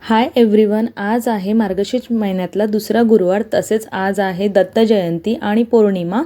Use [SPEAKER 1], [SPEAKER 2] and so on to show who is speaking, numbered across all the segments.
[SPEAKER 1] Hi everyone, आज आहे मार्गशीर्ष महिन्यातला दुसरा गुरुवार, तसेच आज आहे दत्त जयंती आणि पौर्णिमा।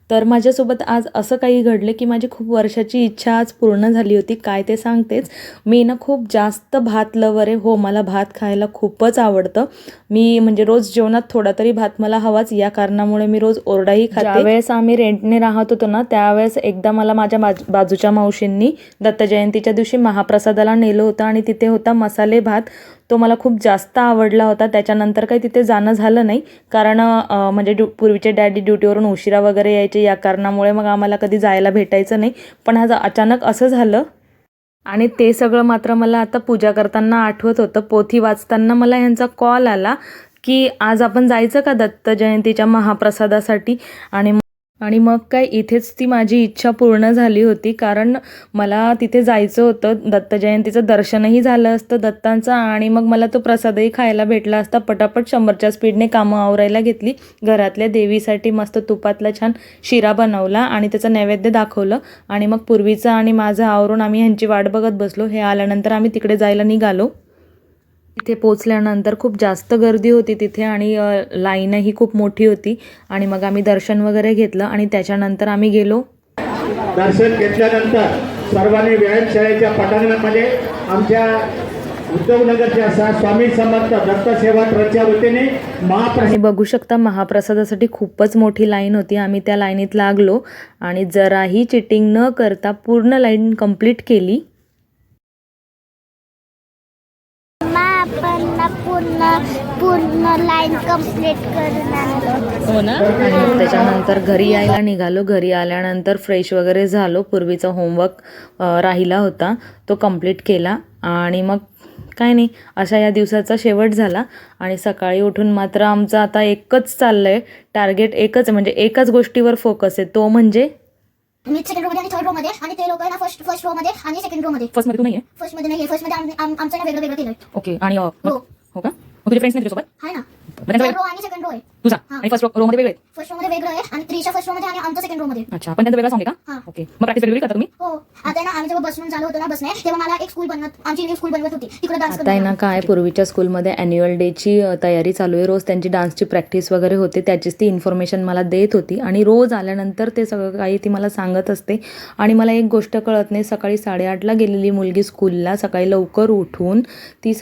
[SPEAKER 1] तर माझ्यासोबत आज असं काही घडले की माझी खूप वर्षाची इच्छा आज पूर्ण झाली होती। काय ते सांगतेच। मी ना खूप जास्त भात लवर आहे। हो, मला भात खायला खूपच आवडतं। मी म्हणजे रोज जेवणात थोडा तरी भात मला हवाच, या कारणामुळे मी रोज ओरडाही खाते। ज्यावेळेस आम्ही रेंटने राहत होतो ना, त्यावेळेस एकदा मला माझ्या बाजूच्या मावशींनी दत्त जयंतीच्या दिवशी महाप्रसादाला नेलं होतं आणि तिथे होता मसाले भात। तो मला खूप जास्त आवडला होता। त्याच्यानंतर काही तिथे जाणं झालं नाही, कारण म्हणजे पूर्वीचे डॅडी ड्युटीवरून उशिरा वगैरे यायचे, या कारणामुळे मग आम्हाला कधी जायला भेटायचं नाही। पण आज अचानक असं झालं आणि ते सगळं मात्र मला आता पूजा करताना आठवत होतं। पोथी वाचताना मला ह्यांचा कॉल आला की आज आपण जायचं का दत्त जयंतीच्या महाप्रसादासाठी। आणि मग काय इथेच ती माझी इच्छा पूर्ण झाली होती, कारण मला तिथे जायचं होतं। दत्त जयंतीचं दर्शनही झालं असतं दत्तांचं, आणि मग मला तो प्रसादही खायला भेटला असता। पटापट 100च्या स्पीडने कामं आवरायला घेतली। घरातल्या देवीसाठी मस्त तुपातला छान शिरा बनवला आणि त्याचं नैवेद्य दाखवलं, आणि मग पूर्वीचं आणि माझं आवरून आम्ही ह्यांची वाट बघत बसलो। हे आल्यानंतर आम्ही तिकडे जायला निघालो। तिथे पोचल्यानंतर खूप जास्त गर्दी होती तिथे, आणि लाईनही खूप मोठी होती। आणि मग आम्ही दर्शन वगैरे घेतलं आणि त्याच्यानंतर आम्ही गेलो।
[SPEAKER 2] दर्शन घेतल्यानंतर सर्वांनी व्यायामशाळेच्या पटांगणामध्ये आमच्या उद्धवनगरच्या स्वामी समर्थ दत्त सेवा ट्रस्टच्या वतीने
[SPEAKER 1] महाप्रसाद बघू शकता। महाप्रसादासाठी खूपच मोठी लाईन होती। आम्ही त्या लाईनीत लागलो आणि जराही चिटिंग न करता पूर्ण लाईन कंप्लीट केली।
[SPEAKER 3] पूर्ण लाईन कंप्लीट करून आलो।
[SPEAKER 1] हो ना। आणि त्याच्यानंतर घरी यायला निघालो। घरी आल्यानंतर फ्रेश वगैरे झालो। पूर्वीचा होमवर्क राहिला होता तो कंप्लीट केला, आणि मग काय नाही, अशा या दिवसाचा शेवट झाला। आणि सकाळी उठून मात्र आमचं आता एकच चाललंय, टार्गेट एकच, म्हणजे एकाच गोष्टीवर फोकस आहे, तो म्हणजे
[SPEAKER 3] मी सेकंड रो मध्ये आणि थर्ड रो मध्ये, आणि ते लोक आहे ना फर्स्ट रो मध्ये आणि सेकंड रो मध्ये।
[SPEAKER 1] फर्स्ट मध्ये तू नाहीये?
[SPEAKER 3] फर्स्ट मध्ये नाही, फर्स्ट मध्ये आमचं ना वेगळं वेगळं केलंय।
[SPEAKER 1] ओके। आणि हो का, तुझे फ्रेंड्स नाही तुझ्यासोबत?
[SPEAKER 3] हाय ना,
[SPEAKER 1] थर्ड
[SPEAKER 3] रो आणि सेकंड रो आहे
[SPEAKER 1] तुझा, आणि फर्स्ट रो मध्ये वेगळे?
[SPEAKER 3] फर्स्ट रो मध्ये वेगळं आहे आणि त्रीच्या फर्स्ट रो मध्ये आणि आमचं सेकंड रो मध्ये।
[SPEAKER 1] अच्छा, पण त्यांचं वेगळं सॉन्ग आहे का? ओके। मग प्रॅक्टिस वेगळी करता तुम्ही?
[SPEAKER 3] हो, आता ना आम्ही जेव्हा बसून झालो होतो ना बसने, तेव्हा मला एक स्कूल आमची न्यू स्कूल बनवत होती, तिकडे डान्स
[SPEAKER 1] आता आहे ना काय, पूर्वीच्या स्कूलमध्ये ॲन्युअल डेची तयारी चालू आहे। रोज त्यांची डान्सची प्रॅक्टिस वगैरे होते, त्याचीच ती इन्फॉर्मेशन मला देत होती, आणि रोज आल्यानंतर ते सगळं काही ती मला सांगत असते। आणि मला एक गोष्ट कळत नाही, सकाळी 8:30ला गेलेली मुलगी स्कूलला, सकाळी लवकर उठून ती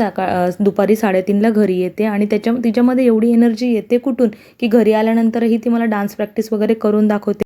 [SPEAKER 1] दुपारी 3:30ला घरी येते, आणि तिच्यामध्ये एवढी एनर्जी येते कुठून, की घरी आल्यानंतरही ती मला डान्स प्रॅक्टिस वगैरे करून दाखवते।